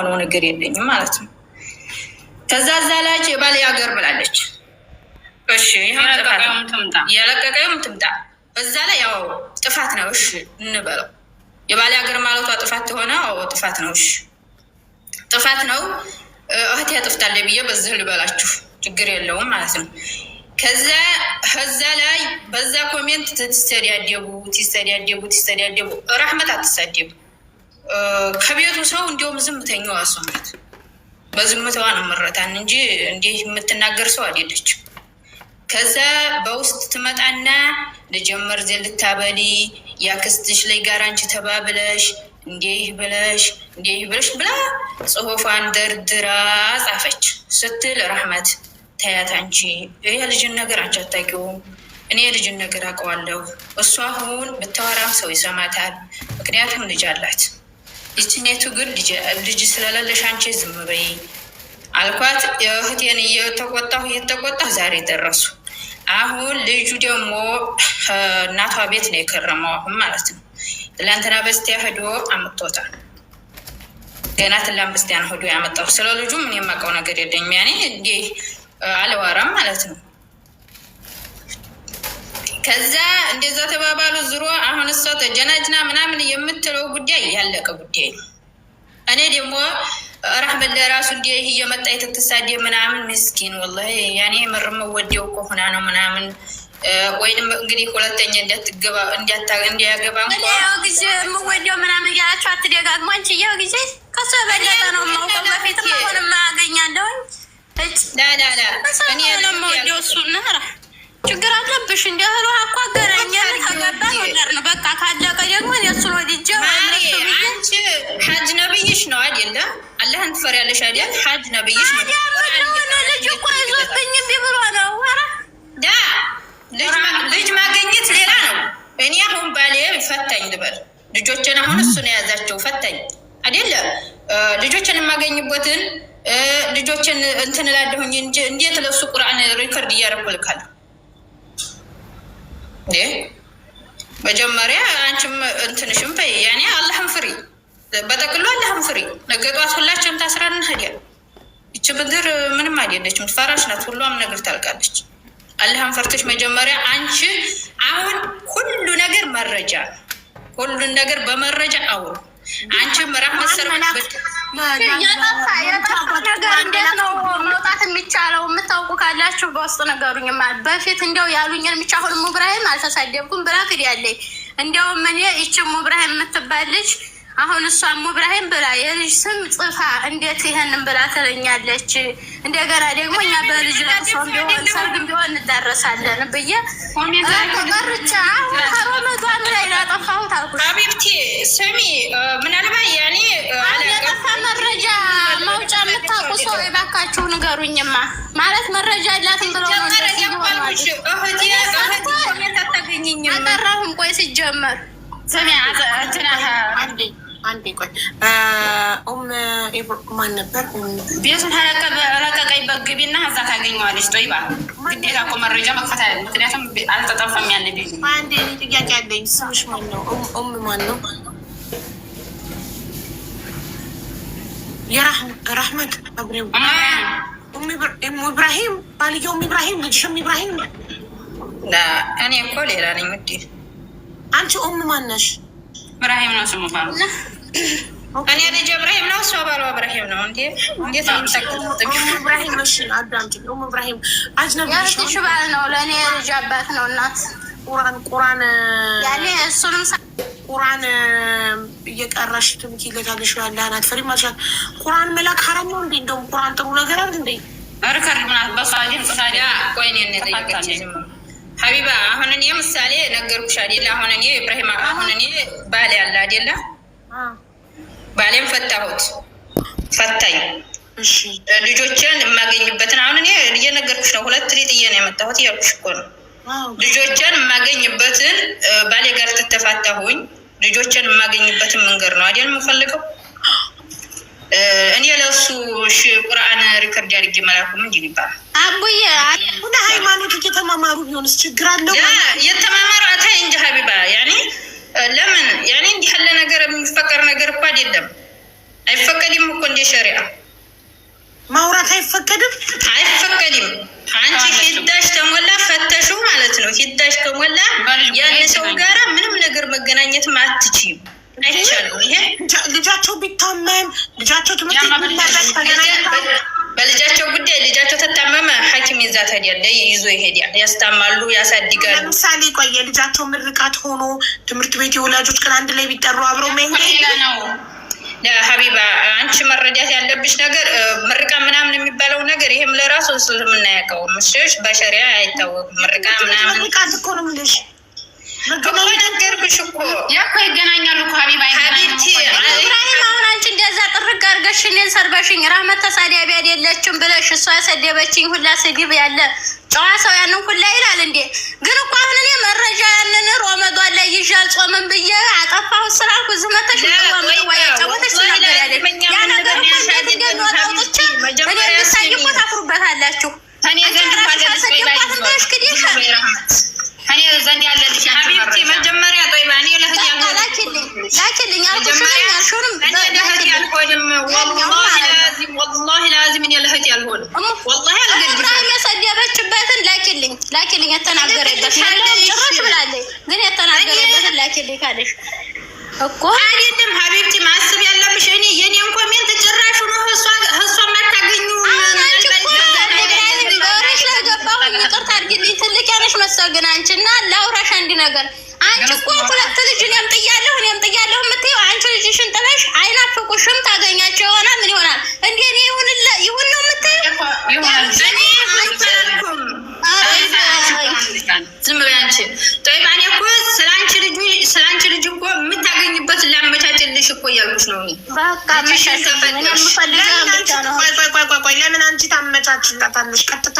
ሆነው ነገር የለኝም ማለት ነው። ከዛ ዛላች የባሌ ሀገር ብላለች። እሺ የለቀቀውም ትምጣ። በዛ ላይ ያው ጥፋት ነው። እሺ እንበለው የባሌ ሀገር ማለቷ ጥፋት ሆነ። ጥፋት ነው። እሺ ጥፋት ነው። እህቴ ያጥፍታለች ብዬ በዚህ ልበላችሁ ችግር የለውም ማለት ነው። ከዛ ላይ በዛ ኮሜንት ትሰዳደቡ ራህመት አትሳደቡ። ከቤቱ ሰው እንዲሁም ዝምተኛው አሷናት በዝምተዋ ነው መረታን እንጂ እንዲህ የምትናገር ሰው አይደለችም። ከዛ በውስጥ ትመጣና ልጀመር ልታበሊ ያክስትሽ ላይ ጋር አንቺ ተባብለሽ እንዲህ ብለሽ ብላ ጽሁፏን ደርድራ ጻፈች ስትል ራህመት ታያት አንቺ የልጅን ነገር አንቺ አታውቂውም፣ እኔ የልጅን ነገር አውቀዋለሁ። እሷ አሁን ብታወራም ሰው ይሰማታል፣ ምክንያቱም ልጅ አላት። ይችኔቱ ግን ልጅ ስለሌለሽ አንቺ ዝም በይ አልኳት። እህቴን እየተቆጣሁ ዛሬ ደረሱ። አሁን ልጁ ደግሞ እናቷ ቤት ነው የከረመው አሁን ማለት ነው። ትላንትና በስቲያ ሄዶ አምጥቶታል። ገና ትላንት በስቲያ ነው ሄዶ ያመጣው። ስለ ልጁ ምን የማውቀው ነገር የለኝም። ያኔ እንዲህ አልዋራም ማለት ነው። ከዛ እንደዛ ተባባሉ። ዝሮ አሁን እሷ ተጀናጅና ምናምን የምትለው ጉዳይ ያለቀ ጉዳይ ነው። እኔ ደግሞ ራህመት ለራሱ እንዲህ እየመጣ የተተሳደ ምናምን ምስኪን ወላሂ ያኔ ምርም ወዲው ከሆነ ነው ምናምን ወይም እንግዲህ ሁለተኛ እንዲያገባ እንኳ ጊዜ የምወደው ምናምን እያላችሁ አትደጋግሙ። አንቺ ያው ጊዜ ከሱ የበለጠ ነው የማውቀው። በፊት አሁንም አገኛለሁኝ ላላላ እኔ የምወደው እሱን ችግር አለብሽ እንዲያህሉ እኮ አገናኘ ተገባ ነገር ነው። በቃ ካለቀ ደግሞ የእሱን ወድጄ አንቺ ሀጅ ነብይሽ ነው አይደለ? አላህን ትፈሪያለሽ አይደል? ሀጅ ነብይሽ ነው። ልጅ እኮ ይዞብኝ ቢብሎ ነው ልጅ ማገኘት ሌላ ነው። እኔ አሁን ባሌ ፈታኝ ልበል፣ ልጆችን አሁን እሱ ነው የያዛቸው ፈታኝ አይደለ? ልጆችን የማገኝበትን ልጆችን እንትን እላለሁኝ እንጂ እንዴት ለሱ ቁርአን ሪከርድ እያደረኩ ልካለሁ? መጀመሪያ አንቺም እንትንሽም በይ ያኔ አላህን ፍሪ፣ በጠቅሎ አላህን ፍሪ። ነገ ጠዋት ሁላችንም ታስረን እንሄዳለን። ይቺ ምድር ምንም አይደለችም፣ ትፈራሽ ናት። ሁሏም ነገር ታልቃለች። አላህን ፈርተሽ መጀመሪያ አንቺ አሁን ሁሉ ነገር መረጃ፣ ሁሉን ነገር በመረጃ አውሩ። አንቺም ራህመት ሰርበት የጠፋ ነገር እንዴት ነው መውጣት የሚቻለው? የምታውቁ ካላችሁ በውስጥ ነገሩኝ። በፊት እንዲያው ያሉኝን ብቻ አሁን ሙብራሂም አልተሳደብኩም ብላ ክድ ያለኝ እንዲያውም እኔ ይችን ሙብራሂም የምትባል ልጅ አሁን እሷም ሙብራሂም ብላ የልጅ ስም ጽፋ እንዴት ይሄንን ብላ ትለኛለች? እንደገና ደግሞ እኛ በልጅ ለቅሶም ቢሆን ሰርግም ቢሆን እንዳረሳለን ብዬ ተቀርቻ አሁን ከረመዷን ላይ ላጠፋሁት አልኩሽ። ሀቢብቲ ስሚ፣ ምናልባት ያኔ የጠፋ መረጃ መውጫ የምታውቁ ሰው እባካችሁ ንገሩኝማ። ማለት መረጃ ያላትን ብለው ነው አጠራሁም። ቆይ ሲጀመር ስሚ አንዴ ቆይ ማን ነበር ቤቱን ረቀቀኝ በግቢና እዛ ታገኘዋለች። ጦይባ ግዴታ እኮ መረጃ መክፈት አለ። ምክንያቱም አልተጠፋም ያለ ቤት። አንዴ ጥያቄ አለኝ። ስምሽ ማን ነው? ማን ነው? የራህመት አብሬው ኢብራሂም ባልየው ኢብራሂም ልጅሽም ኢብራሂም። እኔ እኮ ሌላ ነኝ ውዴ። አንቺ ማን ነሽ? ኢብራሂም ነው ስሙ ባሉ። እኔ ልጅ ኢብራሂም ነው፣ እሷ ባሏ ኢብራሂም ነው። እንዴት ኢብራሂም ነሽ? አዳምጪ። ኢብራሂም አጅነቢ ያልኩሽ ባል ነው። ለእኔ ልጅ አባት ነው። እናት ቁርአን ያኔ እሱንም ቁርአን እየቀራሽ ትምኪለታለሽ። ያለህን አትፈሪም አልሻት። ቁርአን መላክ ሐራም ነው እንዴ? እንደውም ቁርአን ጥሩ ነገር አይደል እንዴ? ሪከርድ ምናምን በሳዲን ታዲያ ቆይ እኔ እንጠይቃችን ሀቢባ። አሁን እኔ ምሳሌ ነገርኩሽ አይደለ? አሁን እኔ ኢብራሂም አሁን እኔ ባሌ አለ አይደለ? ባሌም ፈታሁት፣ ፈታኝ። እሺ ልጆችን የማገኝበትን አሁን እኔ እየነገርኩሽ ነው። ሁለት ጥዬ ነው የመጣሁት እያልኩሽ እኮ ነው። ልጆችን የማገኝበትን ባሌ ጋር ትተፋታሁኝ። ልጆችን የማገኝበትን መንገድ ነው አይደል የምፈልገው እኔ ለሱ ቁርአን ሪከርድ አድርጌ መላኩ ምንድን ይባላል? አቡዬ ወደ ሃይማኖት እየተማማሩ ቢሆንስ ችግር አለው? የተማማሩ አታይ እንጂ ሀቢባ ያኔ ለምን ያኔ እንዲህ ያለ ነገር የሚፈቀር ነገር እኮ አይደለም። አይፈቀድም እኮ እንደ ሸሪዓ ማውራት አይፈቀድም። አንቺ ሂዳሽ ተሞላ ፈተሹ ማለት ነው። ሂዳሽ ከሞላ ያን ሰው ጋራ ምንም ነገር መገናኘት አትችይም፣ አይቻልም። ይሄ ልጃቸው ቢታመም ልጃቸው በልጃቸው ጉዳይ ልጃቸው ተታመመ ሐኪም ይዛት ሄዳል፣ ይዞ ይሄዳል፣ ያስታማሉ፣ ያሳድጋሉ። ለምሳሌ ቆይ የልጃቸው ምርቃት ሆኖ ትምህርት ቤት የወላጆች ቀን አንድ ላይ ቢጠሩ አብረው መሄድ ነው። ሀቢባ አንቺ መረዳት ያለብሽ ነገር ምርቃ ምናምን የሚባለው ነገር ይሄም ለራሱ እስልምና ያውቀውም። እሺ በሸሪያ አይታወቅም። ምርቃ ምናምን ምርቃት እኮ ነው የምልሽ እኮ ነገርኩሽ እኮ ያኮ ይገናኛሉ እኮ ሀቢባ ሀቢብቲ ኢብራሂም አሁን አንቺ እንደዛ ጥርግ አድርገሽ እኔን ሰርበሽኝ ራህመት ተሳዳቢ አይደለችም ብለሽ እሷ ያሰደበችኝ ሁላ ስድብ ያለ ጨዋ ሰው ያንን ሁላ ይላል እንዴ? ግን እኮ አሁን እኔ መረጃ ያንን ሮመዷን ላይ ይዣል ጾምን ብዬ አጠፋሁ ስላልኩ ዝመተሽ ጨወተሽ ትናገሪያለሽ። ያ ነገር እኮ እንዴት እንደሚወጣ አውጥቼ እኔ ብሳይ እኮ ታፍሩበታላችሁ። እኔ ዘንድ ያለልሽ ሀቢብቲ መጀመሪያ ጦይባ እኔ ለህድ ላኪልኝ አልኩሽንም ወላሂ ላዚም እኔ ለህድ ያልሆንም ወላሂ አልገድም። የሰደበችበትን ላኪልኝ የተናገረበትን ጭራሽ ብላለች፣ ግን የተናገረበትን ላኪልኝ ካለሽ እኮ አይደለም ሀቢብቲ ማስብ ያለብሽ እኔ የኔን ኮሜንት ጭራሽ ነው እሷ ማታገኙ ይቅርታ አድርጊልኝ። ትልቅ ያነሽ መሰግን አንቺ እና ላውራሽ አንድ ነገር። አንቺ እኮ ሁለት ልጅ እኔም ጥያለሁ የምትይው አንቺ ልጅሽን ጥለሽ አይናፍቁሽም፣ ታገኛቸው ይሆናል። ምን ይሆናል እንዴ? እኔ ይሁን ነው የምትይው? ዝም በይ አንቺ ጦይባ። እኔ እኮ ስለአንቺ ልጅ እኮ የምታገኝበት ላመቻችልሽ እኮ እያልኩሽ ነው። በቃ ቆይ ለምን አንቺ ታመቻችላታለሽ? ቀጥታ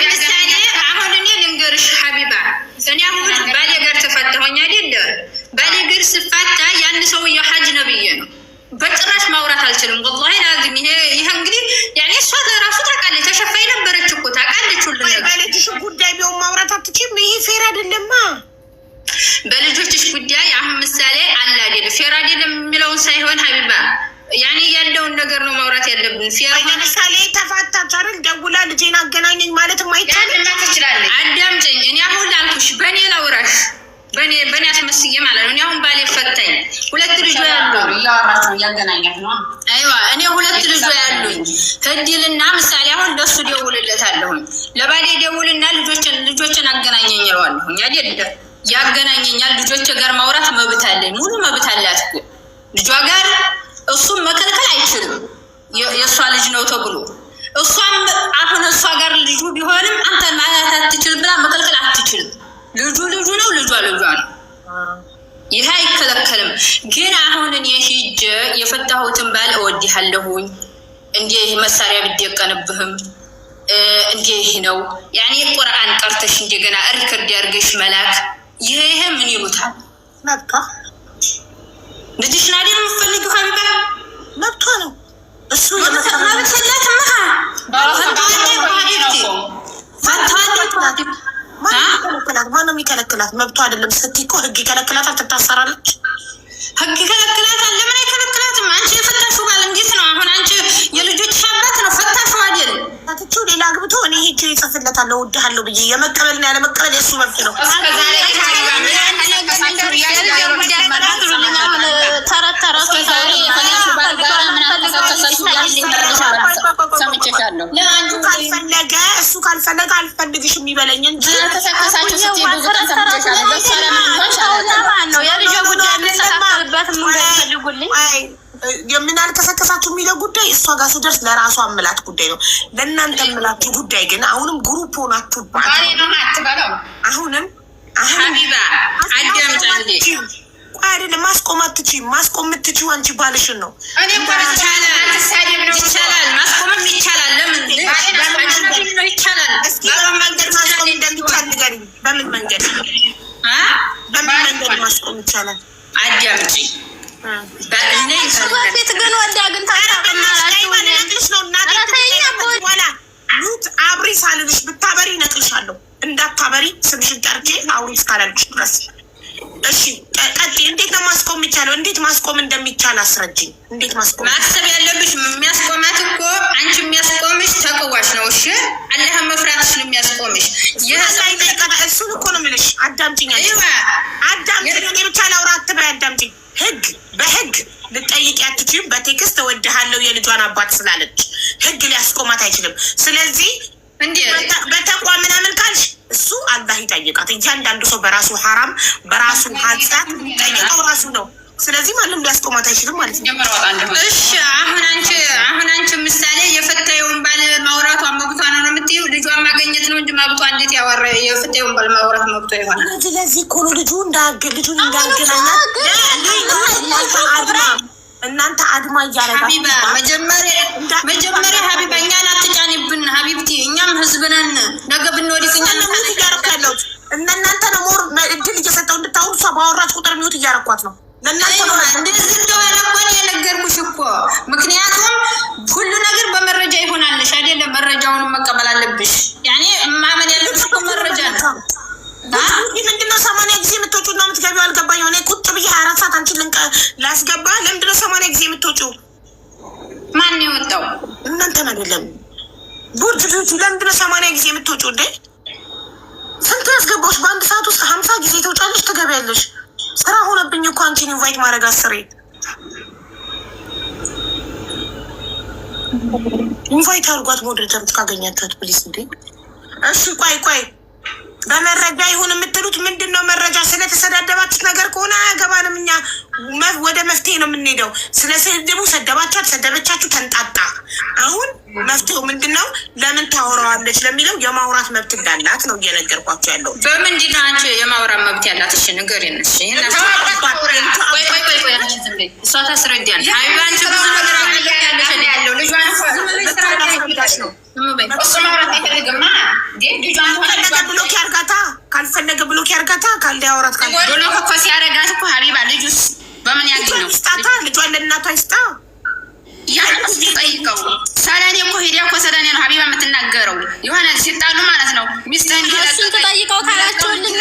ምሳሌ አሁን እኔ ልንገርሽ ሀቢባ፣ እኔ አሁን ባሌ ጋር ተፋታሁኝ አይደለ? ባሌ ጋር ስፋታ ያን ሰውዬ ሀጅ ነብዬ ነው። በጭራሽ ማውራት አልችልም ወላሂ ላዚም። ይሄ እንግዲህ ያኔ እሷ ራሱ ታውቃለች፣ ተሸፋይ ነበረች እኮ ታውቃለች ሁሉ ነገር። በልጅሽ ጉዳይ ቢሆን ማውራት አትችይም። ይሄ ፌር አይደለማ። በልጆችሽ ጉዳይ አሁን ምሳሌ አለ አይደለ? ፌር አይደለም የሚለውን ሳይሆን ሀቢባ ያኔ ያለውን ነገር ነው ማውራት ያለብን። ለምሳሌ ተፋታች አይደል? ደውላ ልጄን አገናኘኝ ማለት ማይቻልም ትችላለች። አዳምጪኝ፣ እኔ አሁን ላልኩሽ በእኔ ላውራሽ፣ በእኔ አስመስዬ ማለት ነው። እኔ አሁን ባሌ ፈታኝ፣ ሁለት ልጆ ያሉኝ እያወራችሁ እያገናኛት ነው። አይዋ እኔ ሁለት ልጆ ያሉኝ ህድልና ምሳሌ አሁን ለሱ ደውልለታለሁኝ። ለባሌ ደውልና ልጆችን አገናኘኝ እለዋለሁኝ አይደለ? ያገናኘኛል። ልጆች ጋር ማውራት መብት አለኝ፣ ሙሉ መብት አላት እኮ ልጇ ጋር። እሱም መከልከል አይችልም፣ የእሷ ልጅ ነው ተብሎ። እሷም አሁን እሷ ጋር ልጁ ቢሆንም አንተ ማለት አትችልም ብላ መከልከል አትችልም። ልጁ ነው፣ ልጇ ነው። ይህ አይከለከልም። ግን አሁን እኔ ሂጅ የፈታሁትን ባል እወድሃለሁኝ፣ እንዲህ መሳሪያ ብደቀንብህም እንዲህ ነው ያኔ ቁርአን ቀርተሽ እንደገና ሪከርድ ያርገሽ መላክ፣ ይሄ ምን ይሉታል? መብቷ ልጅሽ ናዲ የምትፈልጊው ሀቢባ መብቷ ነው። እሱ ማነው የሚከለክላት? መብቷ አይደለም ስትይ እኮ ህግ ይከለክላታል። ትታሰራለች። ህግ ይከለክላታል። ለምን አይከለክላትም? አንቺ የፈታሽው ባል እንዴት ነው? አሁን አንቺ የልጆች አባት ነው፣ ፈታሽው አይደል? ታትቺው ሌላ አግብቶ እኔ ሄጄ እጽፍለታለሁ እወድሃለሁ ብዬ የመቀበልና ያለመቀበል የእሱ መብት ነው። እሱ ካልፈለገ አልፈልግሽም ይበለኝ እንጂ የምን አልከሰከሳችሁ የሚለው ጉዳይ እሷ ጋር ስደርስ ለራሷ አምላት ጉዳይ ነው። ለእናንተ የምላችሁ ጉዳይ ግን አሁንም ግሩፕ ሆናችሁባት አሁንም ሀቢባ አይደለም ማስቆም አትችይም። ማስቆም የምትችይው አንቺ ባልሽን ነው። ይቻላል፣ ማስቆምም ይቻላል። ለምን ይቻላል? ማስቆም እንደሚቻል ንገሪኝ። በምን መንገድ ማስቆም ይቻላል? አዳምጪ። በፊት ግን ወዳ ግን ሉት አብሪ ሳልልሽ ብታበሪ እነቅልሻለሁ። እንዳታበሪ ስምሽን ጠርቼ አውሪ እስካላልኩሽ ድረስ። እሺ ቀጤ። እንዴት ነው ማስቆም የሚቻለው? እንዴት ማስቆም እንደሚቻል ብቻ ላስረጅኝ። እንዴት ማስቆም? ማሰብ ያለብሽ የሚያስቆማት እኮ አንቺ የሚያስቆምሽ ተቅዋሽ ነው። እሺ አላህን መፍራትሽ ነው የሚያስቆምሽ። እሱን እኮ ነው የምልሽ። አዳምጪኝ፣ አዳምጪኝ። እኔ ብቻ ላውራ አትበይ፣ አዳምጪኝ። ህግ በህግ ልጠይቅ ያትችም በቴክስት እወድሃለሁ የልጇን አባት ስላለች ህግ ሊያስቆማት አይችልም። ስለዚህ በተቋም ምናምን ካልሽ እሱ አላህ ይጠይቃት። እያንዳንዱ ሰው በራሱ ሐራም በራሱ ሀሳብ ጠይቀው ራሱ ነው። ስለዚህ ማንም ሊያስቆማት አይችልም ማለት ነው። እሺ አሁን አንቺ ምሳሌ የፈታየውን ባል ማውራቷ መብቷ ነው የምትይው? ልጇን ማገኘት ነው እንጂ መብቷ እንዴት ያወራ የፈታየውን ባል ማውራት መብቷ ይሆናል? ስለዚህ እኮ ነው ልጁን እንዳገናኛት እናንተ አድማ እያረጋችሁ መጀመሪያ ሀቢባ እኛን አትጫኒብን ሀቢብቲ፣ እኛም ህዝብ ነን። ነገ ብንወዲህ እያረኩ ያለሁት እናንተ ነው። ሞር እድል እየሰጠው እንድታወሩ እሷ ባወራች ቁጥር ሚውት እያረኳት ነው። እንደዚህ እንደሆነ እኮ የነገርኩሽ እኮ። ምክንያቱም ሁሉ ነገር በመረጃ ይሆናልሽ አይደለም? መረጃውንም መቀበል አለብሽ። ያኔ ማመን ያለብሽ እኮ መረጃ ነው። ምንድነው 80 ጊዜ የምትወጪው እና የምትገቢው? አልገባኝ። የሆነ ቁጭ ብዬ 24 ሰዓት አንቺን ላስገባ። ለምንድነው 80 ጊዜ የምትወጪው? ማን የወጣው? እናንተን አይደለም። ቡርድ ቢዩቲ ለምንድነው 80 ጊዜ የምትወጪው? እንዴ ስንት ያስገባሽ? በአንድ ሰዓት ውስጥ 50 ጊዜ ተውጫለሽ፣ ትገቢያለሽ። ስራ ሆነብኝ እኮ አንቺን ኢንቫይት ማድረግ አስሬ። ኢንቫይት አድርጓት ሞዴሬተር ካገኛችኋት ፕሊስ። እንዴ እሺ ቆይ በመረጃ ይሁን የምትሉት ምንድን ነው? መረጃ ስለተሰዳደባችሁት ነገር ከሆነ አያገባንም። እኛ ወደ መፍትሄ ነው የምንሄደው። ስለ ስድቡ ሰደባችሁ ሰደበቻችሁ ተንጣጣ። አሁን መፍትሄው ምንድን ነው? ለምን ታወራዋለች ለሚለው የማውራት መብት እንዳላት ነው እየነገርኳቸው ያለው። በምንድን ነው አንቺ የማውራት መብት ያላት? እሺ ንገሪን። እሺ እሷ ታስረዳን። አንቺ ብዙ ነገር ያለው ልጇን ነው ብሎክ ያርጋታ፣ ካልፈለገ ብሎክ ያርጋታ፣ ካልዲያወራት ብሎክ እኮ ሲያረጋት እኮ ሀቢባ ልጁስ በምን ያገኝ ነው? ስጣታ ልጇን ለእናቷ ይስጣ። ያንስ ጠይቀው ሰለኔ እኮ ሄዳ እኮ ሰለኔ ነው ሀቢባ የምትናገረው። የሆነ ሲጣሉ ማለት ነው ሚስት እሱን ተጠይቀው ካላችሁልኝ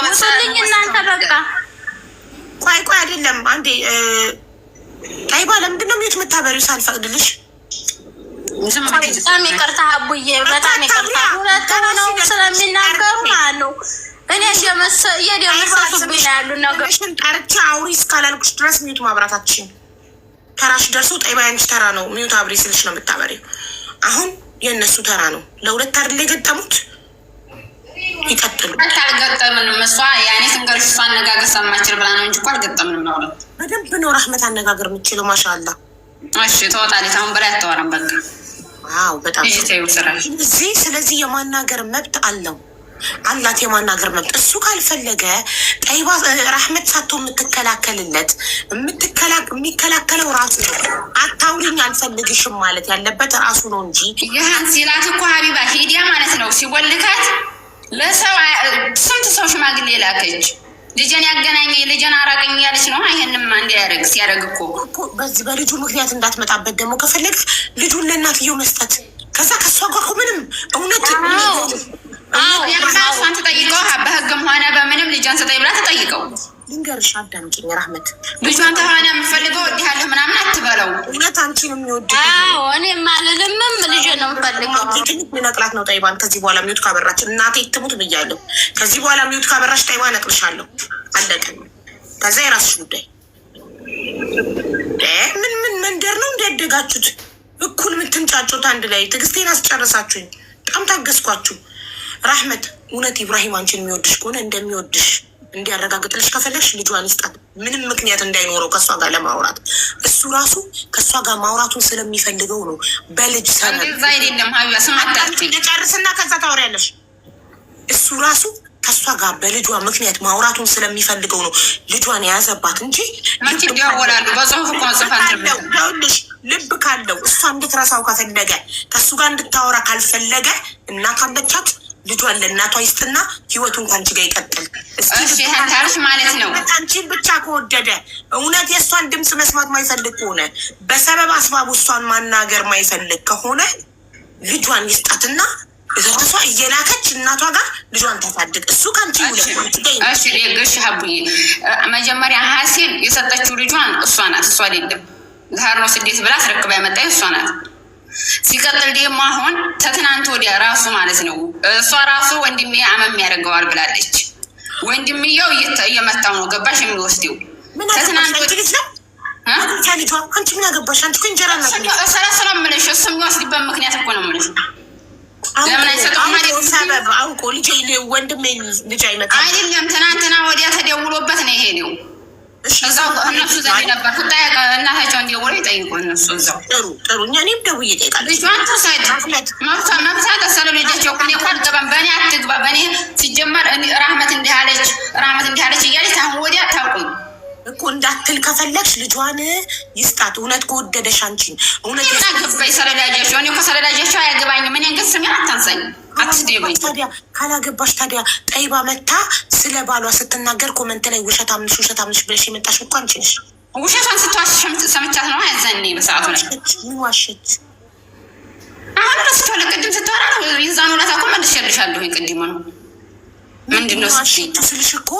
ውጡልኝ እናንተ በቃ። ቆይ አይደለም አንዴ ጣይባ ለምንድን ነው ሚዩት የምታበሪው ሳልፈቅድልሽ? በጣም ይቅርታ አቡዬ፣ በጣም ይቅርታ። ሁለት ሆነው ስለሚናገሩ ማለት ነው እኔ እየደመሰሱብኝ ነው ያሉ ነገሮችን ጠርቼ አውሪ እስካላልኩሽ ድረስ ሚዩት ማብራታችን ተራሽ ደርሶ ጣይባ ያንቺ ተራ ነው ሚዩት አብሪ ስልሽ ነው የምታበሪው። አሁን የእነሱ ተራ ነው። ለሁለት አይደል የገጠሙት? ይቀጥሉ። አልገጠምንም። እሷ ያኔ ስንገርሽ እሷ አነጋገር ሰማችል ብላ ነው እንጂ እኮ አልገጠምንም ነው። በደንብ ነው ረህመት አነጋገር የምትችለው ማሻአላ። እሺ ተወጣለች። አሁን በላይ አታወራም በቃ። አዎ በጣም ስለዚህ የማናገር መብት አላት የማናገር መብት። እሱ ካልፈለገ ጠይባ ረህመት ሳቶ የምትከላከልለት የሚከላከለው ራሱ ነው። አታውሪኝ አልፈልግሽም ማለት ያለበት ራሱ ነው እንጂ ይህን ሲላት እኮ ሀቢባ ሄዲያ ማለት ነው ሲወልካት ለሰው ስንት ሰው ሽማግሌ ላከች። ልጅን ያገናኘ ልጅን አራቀኝ ያለች ነው። ይሄንም አንድ ያደርግ ሲያደርግ እኮ በዚህ በልጁ ምክንያት እንዳትመጣበት ደግሞ ከፈለግ ልጁን ለእናትየው መስጠት። ከዛ ከሷ ጋር ምንም እውነት እሷን ተጠይቀው በህግም ሆነ በምንም ልጇን ስጠኝ ብላ ተጠይቀው። ልንገርሽ አዳምጪኝ ረህመት፣ ልጇን ተሆነ የምፈልገው ወዲህ ያለህ ምናምን አትበለው። እውነት አንቺን የሚወድ እኔ ማለልምም ልጅ ነው የምፈልገው። ልነቅላት ነው ጠይባን። ከዚህ በኋላ ሚዩት ካበራች እናቴ ትሙት ብያለሁ። ከዚህ በኋላ ሚዩት ካበራች ጠይባ እነቅልሻለሁ። አለቀ። ከዛ የራስሽ ጉዳይ። ምን መንደር ነው እንዲያደጋችሁት እኩል የምትንጫጩት አንድ ላይ። ትዕግስቴን አስጨረሳችሁኝ። በጣም ታገዝኳችሁ። ረህመት እውነት ኢብራሂም አንቺን የሚወድሽ ከሆነ እንደሚወድሽ እንዲያረጋግጥልሽ ከፈለግሽ ልጇን ይስጣት። ምንም ምክንያት እንዳይኖረው ከእሷ ጋር ለማውራት። እሱ ራሱ ከእሷ ጋር ማውራቱን ስለሚፈልገው ነው። በልጅ ልጨርስና ከዛ ታወሪያለሽ። እሱ ራሱ ከእሷ ጋር በልጇ ምክንያት ማውራቱን ስለሚፈልገው ነው ልጇን የያዘባት እንጂ ልብ ካለው እሷ እንድትረሳው ከፈለገ ከእሱ ጋር እንድታወራ ካልፈለገ እናት አለቻት። ልጇን ለእናቷ ይስጥና ህይወቱን ከአንቺ ጋር ይቀጥል። ታሪፍ ማለት ነው። አንቺን ብቻ ከወደደ እውነት የእሷን ድምፅ መስማት ማይፈልግ ከሆነ በሰበብ አስባቡ እሷን ማናገር ማይፈልግ ከሆነ ልጇን ይስጣትና ራሷ እየላከች እናቷ ጋር ልጇን ታሳድግ። እሱ ከአንቺ እሺ ሀቡዬ መጀመሪያ ሀሴን የሰጠችው ልጇን እሷ ናት፣ እሷ አይደለም። ዛር ነው ስደት ብላ አስረክባ ያመጣኝ እሷ ናት። ሲቀጥል ደግሞ አሁን ተትናንት ወዲያ ራሱ ማለት ነው እሷ ራሱ ወንድሜ አመም ያደርገዋል ብላለች። ወንድምየው እየመታው ነው ገባሽ የሚወስደው ተትናንት ልጇ አንቺ ምን አገባሽ? አንቺ እኮ እንጀራ ሰላሰላ ምልሽ እሱ የሚወስድበት ምክንያት እኮ ነው ምልሽ። ለምን አይሰጠውም? ሰበብ አውቆ ልጅ ወንድሜ ልጅ አይመጣም አይደለም። ትናንትና ወዲያ ተደውሎበት ነው የሄደው። እዛው እነሱ ዘንድ ነበር ኩታይ እናታቸው እንዲወሩ ይጠይቁ እነሱ እዛው ጥሩ እኔም ደውዬ እጠይቃለሁ። ልጇን ተሳይድ መብታ ተሰለ ልጃቸው እኔ እኮ አልገባም። በእኔ አትግባ በእኔ ሲጀመር ራህመት እንዲህ አለች እያለች አሁን ወዲያ አታውቁኝ እኮ እንዳትል ከፈለግሽ ልጇን ይስጣት። እውነት ከወደደሽ አንቺን እውነት ገባይ ሰለዳጃቸው እኔ እኮ ሰለዳጃቸው አያገባኝም። እኔን ግን ስሜን አታንሳኝ አትስደበኝ። ታዲያ ካላገባሽ ታዲያ ጠይባ መታ ስለ ባሏ ስትናገር ኮመንት ላይ ውሸታምሽ ብለሽ የመጣሽ እኮ አንቺ ነሽ። ውሸቷን ስትዋሽ ሰምቻት ነው ያዘኔ በሰዓቱ ላይ ምን ዋሸች? አሁን ረስቶ ለቅድም ስትወራ ይዛኑ ላታ እኮ መልሼልሻለሁ። ቅድም ነው ምንድነው ስልሽ እኮ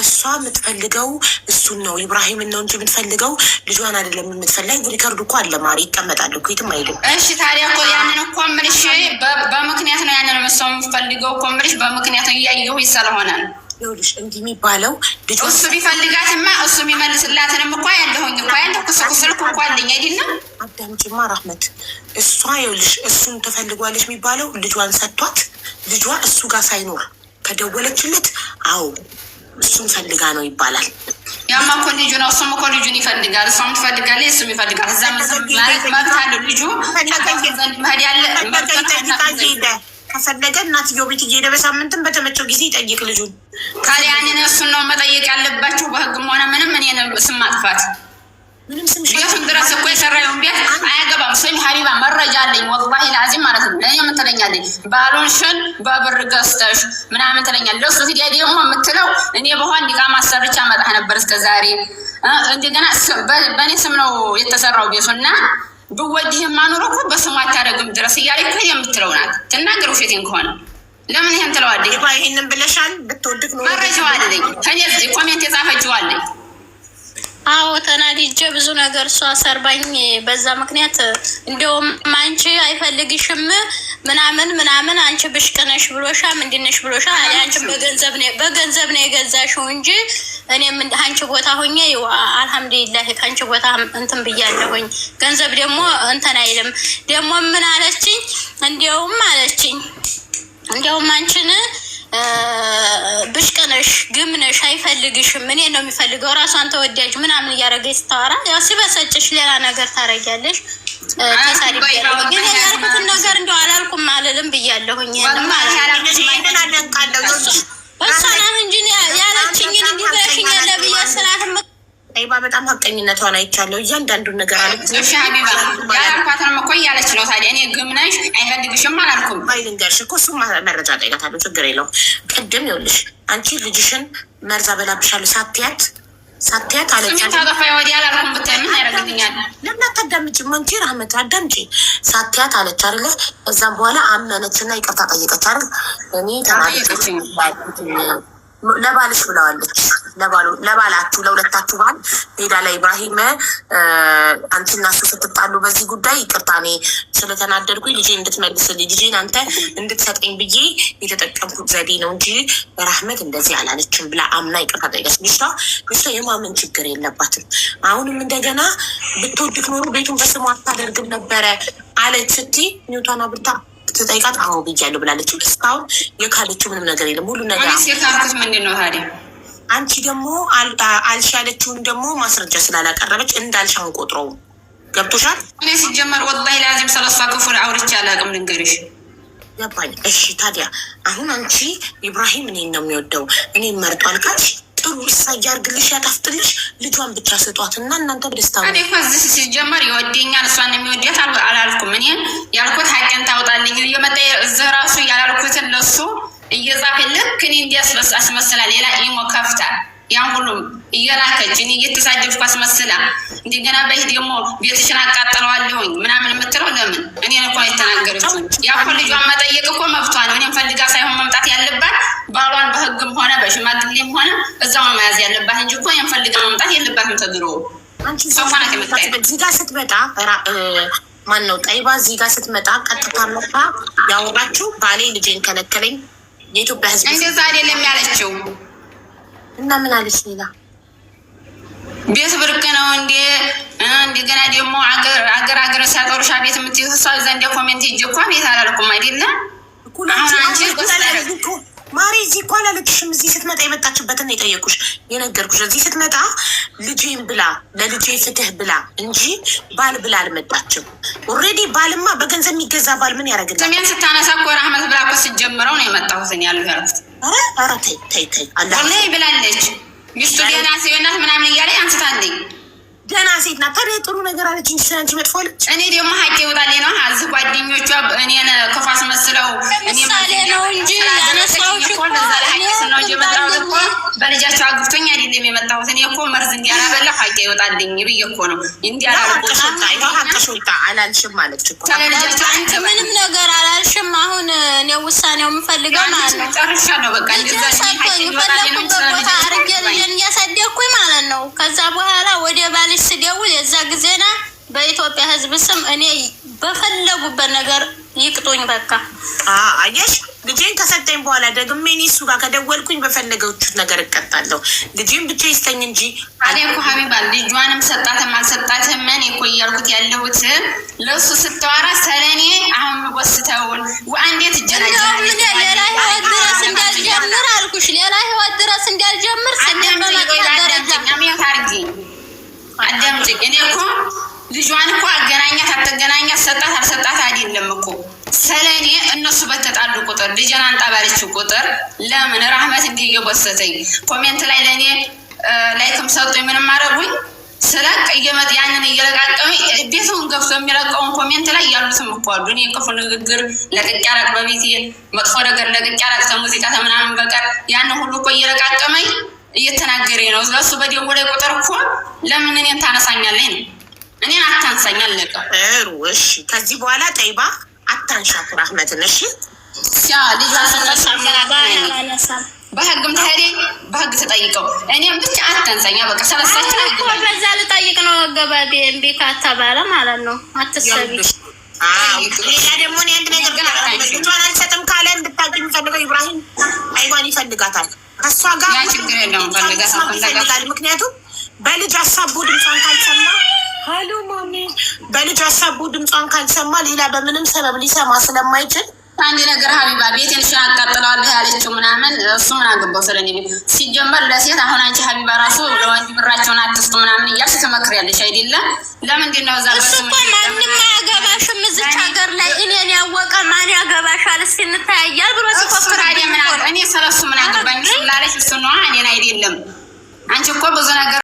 እሷ የምትፈልገው እሱን ነው ኢብራሂምን ነው እንጂ የምትፈልገው ልጇን አይደለም የምትፈልግ። ሪከርዱ እኮ አለ ማሪ ይቀመጣል እኮ የትም አይሄድም። እሺ ታዲያ እኮ ያንን እኮ የምልሽ በምክንያት ነው ያንን መሰው የምትፈልገው እኮ የምልሽ በምክንያት ነው እያየሁ ስለሆነ ነው። ይኸውልሽ እንዲህ የሚባለው እሱ ቢፈልጋትማ እሱ የሚመልስላትንም እኮ ያለሁኝ እኮ ያለ ስልኩ እኮ አለኝ አይደለም። አዳምጪማ ራህመት እሷ ይኸውልሽ እሱን ትፈልጓለች የሚባለው ልጇን ሰጥቷት ልጇ እሱ ጋር ሳይኖር ከደወለችለት አዎ እሱም ፈልጋ ነው ይባላል። ያማ እኮ ልጁ ነው። እሱም እኮ ልጁን ይፈልጋል፣ እሷም ትፈልጋለች፣ እሱም ይፈልጋል። እዛ ማለት መብት አለው ልጁ መሄድ ያለ ከፈለገ እናትየው ቤት እየሄደ በሳምንትም በተመቸው ጊዜ ይጠይቅ ልጁን። ታዲያ ያንን እሱን ነው መጠየቅ ያለባችሁ በህግም ሆነ ምንም። እኔ ስም ማጥፋት ቤቱን ድረስ እኮ የሰራየውን ቤት አያገባም። ስም ሀቢባ መረጃ አለኝ ወላሂ ላዚም ማለት ነው። እኔ ምን ትለኛለኝ ባሉንሽን በብር ገዝተሽ ምናምን ትለኛለች። ለሱ ሂዲያ ደግሞ የምትለው እኔ በኋን ዲቃ ማሰርቻ መጣህ ነበር እስከ ዛሬ። እንደገና በእኔ ስም ነው የተሰራው ቤቱና ብወድህ ማኑሮ እኮ በስሙ አታደርግም ድረስ እያለ እኮ የምትለው ናት። ትናገር ውሸቴን ከሆነ ለምን ይሄን ትለዋለች? ይህንን ብለሻል ብትወድቅ ነው መረጃው አለኝ ከኔ ኮሜንት የጻፈችው አለኝ። አዎ ተናድጄ ብዙ ነገር እሷ ሰርባኝ በዛ ምክንያት እንደውም አንቺ አይፈልግሽም ምናምን አንቺ ብሽቅነሽ ብሎሻ ምንድነሽ ብሎሻ አንቺ በገንዘብ ነው የገዛሽው እንጂ እኔም አንቺ ቦታ ሆኜ አልሐምዱሊላህ ከአንቺ ቦታ እንትን ብያለሁኝ። ገንዘብ ደግሞ እንትን አይልም። ደግሞ ምን አለችኝ? እንዲያውም አንቺን ብሽቅነሽ ግምነሽ አይፈልግሽም እኔ ነው የሚፈልገው ራሷን ተወዳጅ ምናምን እያደረገች ስታወራ ያው ሲበሰጭሽ ሌላ ነገር ታረጊያለሽ። ተሳድቤያለሁ ግን ያልኩትን ነገር እንደው አላልኩም አልልም ብያለሁኝ። ይሄንን ማለት እሷን እንጂ ያለችኝን እንዲህ ብለሽኛል ብዬ ስላትም ጠይባ በጣም ሀቀኝነቷን አይቻለሁ። እያንዳንዱን ነገር አለች። እሺ ሀቢባ ያልኳትንም እኮ እያለች ነው። ታዲያ እኔ ግምነሽ አይፈልግሽም አላልኩም። ልንገርሽ እኮ እሱ መረጃ ጠይቃታለሁ፣ ችግር የለውም። ቅድም ይኸውልሽ አንቺ ልጅሽን መርዛ በላብሻለሁ ሳትያት አለች። ታጠፋ ወዲያ አላልኩም ብታይ ምን ያደርግልኛል? ለምን አታዳምጪም? አንቺ ራህመት አዳምጪ። ሳትያት አለች አይደለ? እዛም በኋላ አመነች እና ይቅርታ ጠየቀች አይደል? እኔ ተናደደች ለባልሽ ብለዋለች። ለባላችሁ ለሁለታችሁ ባል ሄዳ ላይ ኢብራሂም አንቺና እሱ ስትጣሉ በዚህ ጉዳይ ይቅርታ እኔ ስለተናደድኩኝ ልጄ እንድትመልስልኝ ልጄን አንተ እንድትሰጠኝ ብዬ የተጠቀምኩት ዘዴ ነው እንጂ ራህመት እንደዚህ አላለችም ብላ አምና ይቅርታ ጠይቀች። ልጅቷ የማመን ችግር የለባትም። አሁንም እንደገና ብትወድቅ ኖሮ ቤቱን በስሙ አታደርግም ነበረ አለች ስትይ ኒውታና ብርታ ትጠይቃት አዎ ብያለሁ ብላለች። እስካሁን የካለችው ምንም ነገር የለም። ሁሉ ነገር የካልኩት ምንድን ነው ታዲያ? አንቺ ደግሞ አልሻለችውን ደግሞ ማስረጃ ስላላቀረበች እንዳልሽ አንቆጥረውም። ገብቶሻል? እኔ ሲጀመር ወላሂ ላዚም ሰለሷ ክፉን አውርቼ አላውቅም ልንገርሽ። ገባኝ። እሺ ታዲያ አሁን አንቺ ኢብራሂም እኔን ነው የሚወደው እኔን መርጧል ካልሽ ጥሩ እሳያ አድርግልሽ ያጣፍጥልሽ ልጇን ብቻ ስጧት እና እናንተ በደስታ እኔ እኮ እዚህ ሲጀመር ይወደኛል እሷን የሚወዳት አላልኩም። እኔ ያልኩት ሀቄን ታውጣልኝ እየመጣ እዚህ ራሱ ያላልኩትን ለሱ እየጻፈ ልክ እኔ እንዲያስመስላል ሌላ ኢሞ ከፍታል ያን ሁሉ እየላከች እኔ እየተሳደብኩ አስመስላ እንደገና በይህ ደግሞ ቤትሽን አቃጥለዋለሁኝ ምናምን የምትለው ለምን? እኔን እኮ የተናገረችው ያ እኮ ልጇን መጠየቅ እኮ መብቷ ነው። እኔም ፈልጋ ሳይሆን መምጣት ያለባት ባሏን በህግም ሆነ በሽማግሌም ሆነ እዛው መያዝ ያለባት እንጂ እኮ እኔም ፈልጋ መምጣት የለባትም። ተድሮ ሰፋናት የምታይ እዚህ ጋር ስትመጣ ማን ነው ጠይባ እዚህ ጋር ስትመጣ ቀጥታ መጣ ያወራችሁ ባሌ ልጄን ከለከለኝ የኢትዮጵያ ህዝብ እንደዛ አይደለም ያለችው። እና ምን አለች ሌላ? ቤት ብርቅ ነው እንዴ? እንደገና ደግሞ አገር ሲያጠሩሻ ቤት የምትይሳ ዘንድ ኮሜንት ሂጅ እኮ ቤት አላልኩም አይደለም። አሁን አንቺ ማሪ እዚህ እኮ አላለችሽም። እዚህ ስትመጣ የመጣችበትን የጠየቁሽ የነገርኩሽ። እዚህ ስትመጣ ልጄን ብላ ለልጄ ፍትህ ብላ እንጂ ባል ብላ አልመጣችም። ኦልሬዲ ባልማ በገንዘብ የሚገዛ ባል ምን ያደርግልኝ? ስሜን ስታነሳ እኮ ረህመት ብላ እኮ ስትጀምረው ነው የመጣሁትን ያሉ ያልኩት። ኧረ ተይ ወላሂ ብላለች። ሚስቱ ገና ሲሆናት ምናምን እያለ አንስታለኝ። ገና ሴት ናት። ታዲያ ጥሩ ነገር አለች እንጂ ስለአንቺ መጥፎ አለች። እኔ ደግሞ ሀቄ ይወጣልኝ ነው። እዚህ ጓደኞቿ እኔን ክፉ አስመስለው ምሳሌ ነው እንጂ ያነሳሁሽ እኮ ነው የመጣሁት እኮ በልጃቸው አግብቶኝ አይደለም የመጣሁት። እኔ እኮ መርዝ እንዲያላበላ ሀቄ ይወጣልኝ ብዬ እኮ ነው እንዲያላቆሽታ አላልሽም አለች እኮ ስለልጃቸው አንቺ ምንም ነገር አላልሽም። አሁን እኔ ውሳኔው የምፈልገው ማለት ነው ጨርሻለሁ። በቃ እንደዛ ፈለኩበት ቦታ አርጌ ልጄን እያሳደግኩኝ ማለት ነው። ከዛ በኋላ ወደ ባልሽ ስደውል የዛ ጊዜና በኢትዮጵያ ሕዝብ ስም እኔ በፈለጉበት ነገር ይቅጡኝ። በቃ አየሽ ልጄን ከሰጠኝ በኋላ ደግሜ እኔ እሱ ጋር ከደወልኩኝ በፈለገችሁት ነገር እቀጣለሁ። ልጄን ብቻ ይስተኝ እንጂ እኔ እኮ ሀቢባ ልጇንም ሰጣትም አልሰጣትም እኔ እኮ እያልኩት ያለሁት ለእሱ ስተዋራ ሰለኔ አሁን ወስተውን እንዴት ሌላ ህይወት ድረስ እንዳልጀምር አልኩሽ። ሌላ ህይወት ድረስ እንዳልጀምር አዳምጪኝ። እኔ እኮ ልጇን እኮ አገናኛት አትገናኛት ሰጣት አልሰጣት አይደለም እኮ ስለኔ እነሱ በተጣሉ ቁጥር ልጄን አንጣ ባለችው ቁጥር ለምን ረህመት እንዲህ እየጎሰተኝ ኮሜንት ላይ ለእኔ ላይክም ሰጡኝ ምንም አረጉኝ ስለቅ ያንን እየለቃቀመኝ ቤቱን ገብቶ የሚለቀውን ኮሜንት ላይ ያሉትም እኮ አሉ። እኔ ክፉ ንግግር ለቅቄ አላቅ በቤቴ መጥፎ ነገር ለቅቄ አላቅ ከሙዚቃ ከምናምን በቀር ያንን ሁሉ እኮ እየለቃቀመኝ እየተናገሬ ነው። ስለሱ በደወለ ቁጥር እኮ ለምን እኔን ታነሳኛለኝ ነው? እኔን አታንሳኝ አለቀ። እሺ ከዚህ በኋላ ጠይባ አታንሻት ረህመትን። እሺ ያ ልጅ በህግም ተሄዴ በህግ ተጠይቀው እኔም ብቻ አታንሳኛ። በቃ ሰለሳችን በዛ ልጠይቅ ነው ገባዴ እምቢ ካተባለ ማለት ነው። አትሰቢ ሌላ ደግሞ እኔ አንድ ነገር ግን ልጇን አልሰጥም ካለ እንድታውቂ የሚፈልገው ኢብራሂም አይዋን ይፈልጋታል። ከእሷ ጋር ችግር የለውም ይፈልጋል። ምክንያቱም በልጅ ሀሳቡ ድምጿን ካልሰማ ሀሎ ማሚ በልጅ ሀሳቡ ድምጿን ካልሰማ ሌላ በምንም ሰበብ ሊሰማ ስለማይችል አንድ ነገር ሀቢባ ቤቴን እሱን አቃጥለዋለሁ ያለችው ምናምን እሱ ምን አገባው ስለኔ ቤት ሲጀመር ለሴት አሁን አንቺ ሀቢባ ራሱ ለወንድ ብራቸውን አትስጡ ምናምን እያልሽ ትመክሪያለሽ አይደለም? ለምንድን ነው እዛ እሱ እኮ ማንም አያገባሽም እዚች ሀገር ላይ እኔን ያወቀ ማን ያገባሻል እስኪ እንታያያል ብሎ ሲፎክር እኔ ስለሱ ምን አገባኝ ስላለች እሱ ነዋ እኔን አይደለም። አንቺ እኮ ብዙ ነገር